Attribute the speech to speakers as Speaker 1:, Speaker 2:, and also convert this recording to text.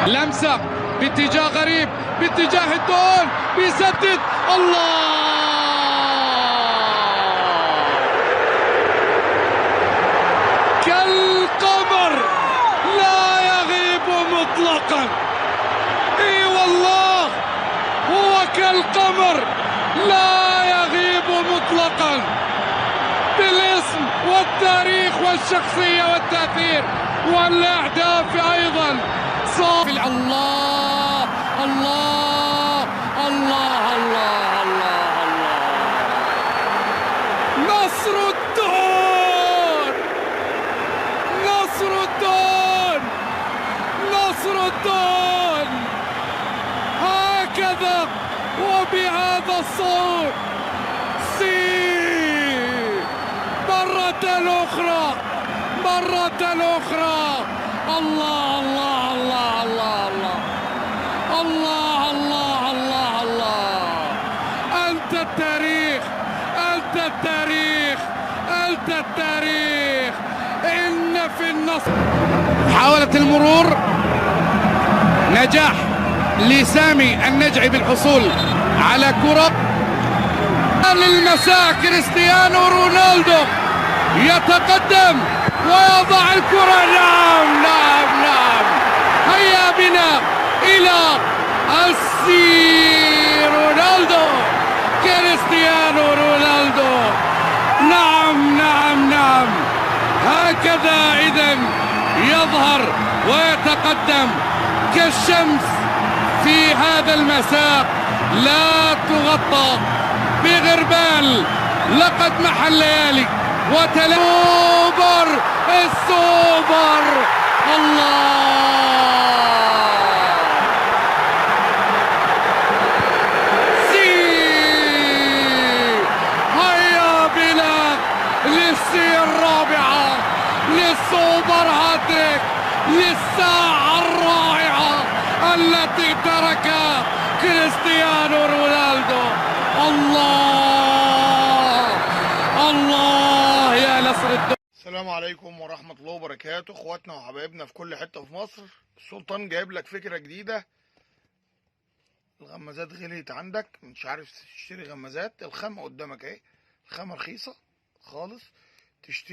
Speaker 1: لمسة باتجاه غريب، باتجاه الجول، بيسدد. الله كالقمر لا يغيب مطلقا. اي والله هو كالقمر لا يغيب مطلقا، بالاسم والتاريخ والشخصية والتأثير والأهداف أيضا. الله الله الله الله الله الله. نصر الدون، نصر الدون، نصر الدون. هكذا وبهذا الصوت مرة أخرى، مرة أخرى. الله الله الله الله الله الله الله الله الله. أنت التاريخ، أنت التاريخ، أنت التاريخ. إن في النصر محاولة المرور، نجاح لسامي النجعي بالحصول على كرة. للمساء كريستيانو رونالدو يتقدم ويضع الكرة. نعم نعم نعم. هيا بنا إلى رونالدو، كريستيانو رونالدو. نعم نعم نعم. هكذا إذن يظهر ويتقدم كالشمس في هذا المساء، لا تغطى بغربال. لقد محى الليالي وتلوبر السوبر. الله هيا بنا للسي الرابعة، للسوبر هاتريك، للساعة الرائعة التي تركها كريستيانو رونالدو. الله الله يا نصر الدون.
Speaker 2: السلام عليكم ورحمة الله وبركاته، اخواتنا وحبايبنا في كل حتة في مصر. السلطان جايب لك فكرة جديدة. الغمازات غليت عندك، مش عارف تشتري غمازات، الخامة قدامك اهي، الخامة رخيصة خالص. تشتري